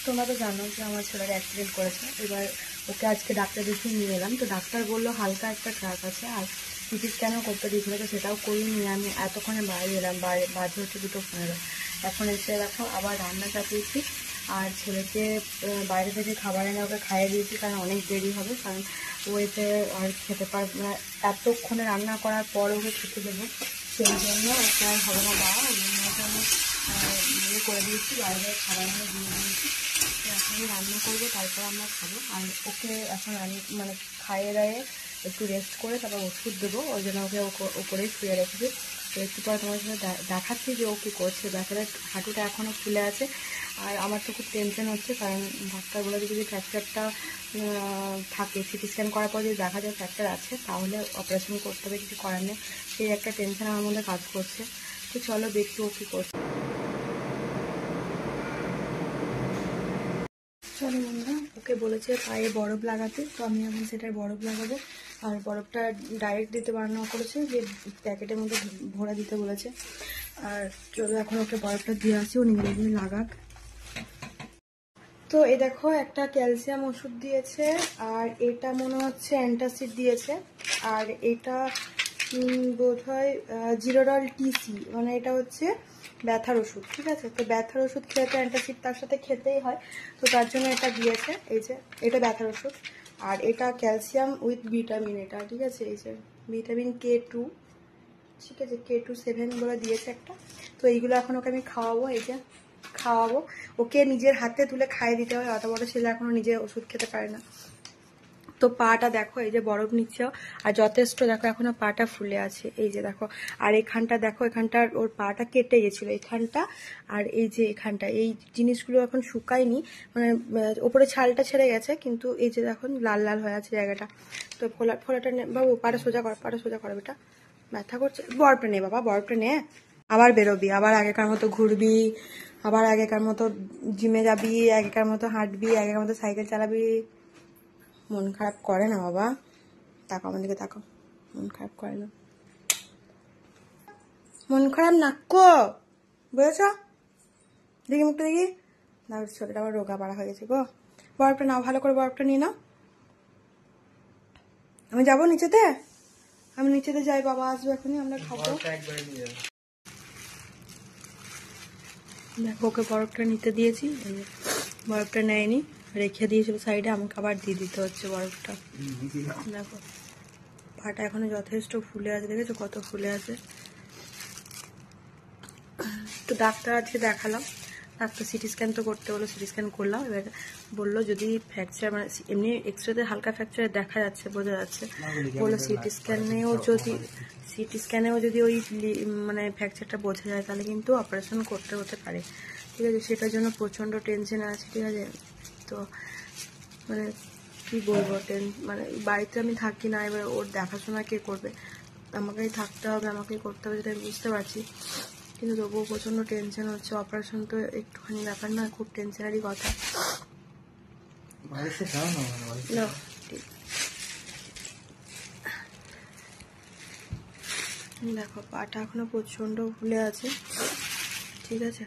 তোমরা তো জানো যে আমার ছেলের অ্যাক্সিডেন্ট করেছে। এবার ওকে আজকে ডাক্তার দেখিয়ে নিয়ে এলাম। তো ডাক্তার বললো হালকা একটা ক্র্যাক আছে, আর সিটি স্ক্যানও করতে দিয়েছিল, তো সেটাও করিনি। আমি এতক্ষণে বাইরে এলাম, বাজে হচ্ছে 2:15। এখন এসে দেখো আবার রান্না চাপিয়েছি, আর ছেলেকে বাইরে থেকে খাবার এনে ওকে খাইয়ে দিয়েছি, কারণ অনেক দেরি হবে, কারণ ও এতে আর খেতে পারবে না। এতক্ষণে রান্না করার পর ওকে খেতে দেবো, সেই জন্য ওকে আর হবে না দেওয়া। ওই জন্য ওকে আমি ইয়ে করে দিয়েছি, বাইরে খাবার এনে দিয়ে দিয়েছি। এখন আমি রান্না করবো, তারপর আমরা খাবো। আর ওকে এখন মানে খাইয়ে দাইয়ে একটু রেস্ট করে তারপর ওষুধ দেবো, ওই জন্য ওকে ওপরেই শুয়ে রেখেছি। তো একটু পরে তোমার সাথে দেখাচ্ছি যে ও কী করছে। ব্যাপারে হাঁটুটা এখনও ফুলে আছে, আর আমার তো খুব টেনশন হচ্ছে, কারণ ডাক্তার বলে যদি ফ্র্যাকচারটা থাকে, সিটি স্ক্যান করার পর যদি দেখা যায় ফ্র্যাকচার আছে, তাহলে অপারেশন করতে হবে, কিছু করার নেই। সেই একটা টেনশন আমার মধ্যে কাজ করছে। তো চলো দেখি ও কী করছে। চলো বন্ধুরা, ওকে বলেছে পায়ে বরফ লাগাতে, তো আমি এখন সেটার বরফ লাগাবো। আর বরফটা ডাইরেক্ট দিতে বারণ করেছে, যে প্যাকেটের মধ্যে ভরে দিতে বলেছে। আর চলো এখন ওকে বরফটা দিয়ে আসি, ও নিজে নিজে লাগাক। তো এই দেখো একটা ক্যালসিয়াম ওষুধ দিয়েছে, আর এটা মনে হচ্ছে অ্যান্টাসিড দিয়েছে, আর এটা বোধহয় জিরোডল টিসি, মানে এটা হচ্ছে ব্যথার ওষুধ। ঠিক আছে, তো ব্যথার ওষুধ খেলে তো অ্যান্টাসিড তার সাথে খেতেই হয়, তো তার জন্য এটা দিয়েছে। এই যে এটা ব্যথার ওষুধ, আর এটা ক্যালসিয়াম উইথ ভিটামিন, এটা ঠিক আছে। এই যে ভিটামিন K2, ঠিক আছে, K27 বলে দিয়েছে একটা। তো এইগুলো এখন ওকে আমি খাওয়াবো, এই যে খাওয়াবো। ওকে নিজের হাতে তুলে খাইয়ে দিতে হয়, অত বড় ছেলে এখনো নিজে ওষুধ খেতে পারে না। তো পাটা দেখো, এই যে বরফ নিচ্ছে, আর যথেষ্ট দেখো এখনো পাটা ফুলে আছে, এই যে দেখো। আর এখানটা দেখো, এখানটার ওর পাটা কেটে গেছিল এখানটা, আর এই যে এখানটা, এই জিনিসগুলো এখন শুকায়নি, মানে ওপরে ছালটা ছেড়ে গেছে, কিন্তু এই যে দেখো লাল লাল হয়ে আছে জায়গাটা। তো ফোলাটা বাবু, পাটা সোজা কর, পাটা সোজা কর বেটা, ব্যথা করছে। বরফটা নে বাবা, বরফটা নে। আবার বেরোবি, আবার আগেকার মতো ঘুরবি, আবার আগেকার মতো জিমে যাবি, আগেকার মতো হাঁটবি, আগেকার মতো সাইকেল চালাবি। মন খারাপ করে না বাবা, তাকাও আমার দিকে, তাকাও, মন খারাপ করে না, মন খারাপ না কো, বুঝেছ? দেখি মুখটা দেখি, না শরীরটা আবার রোগা বাড়া হয়ে গেছে গো। বরফটা নাও, ভালো করে বরফটা নিয়ে নাও। আমি যাবো নিচেতে, আমি নিচেতে যাই, বাবা আসবে এখনই, আমরা খাবো। দেখো ওকে বরফটা নিতে দিয়েছি, বরফটা নেয়নি, রেখে দিয়েছিল সাইডে, আমাকে আবার দিয়ে দিতে হচ্ছে বরফটা। দেখো পাটা এখনো যথেষ্ট ফুলে আছে, দেখেছো কত ফুলে আছে। তো ডাক্তার আজকে দেখালাম, ডাক্তার সিটি স্ক্যান তো করতে বললো, সিটি স্ক্যান করলাম। এবার বললো যদি ফ্র্যাকচার, মানে এমনি এক্সরেতে হালকা ফ্র্যাকচার দেখা যাচ্ছে, বোঝা যাচ্ছে, বললো সিটি স্ক্যানেও যদি ওই মানে ফ্র্যাকচারটা বোঝা যায়, তাহলে কিন্তু অপারেশন করতে হতে পারে। ঠিক আছে, সেটার জন্য প্রচণ্ড টেনশনে আছে। ঠিক আছে, তো মানে কি বলবো, মানে বাড়িতে আমি থাকি না, এবার ওর দেখাশোনা কে করবে? আমাকেই থাকতে হবে, আমাকেই করতে হবে, যেটা আমি বুঝতে পারছি, কিন্তু তবুও প্রচণ্ড টেনশন হচ্ছে। অপারেশন তো একটুখানি ব্যাপার না, খুব টেনশনারি কথা। দেখো পাটা এখনো প্রচণ্ড ফুলে আছে, ঠিক আছে।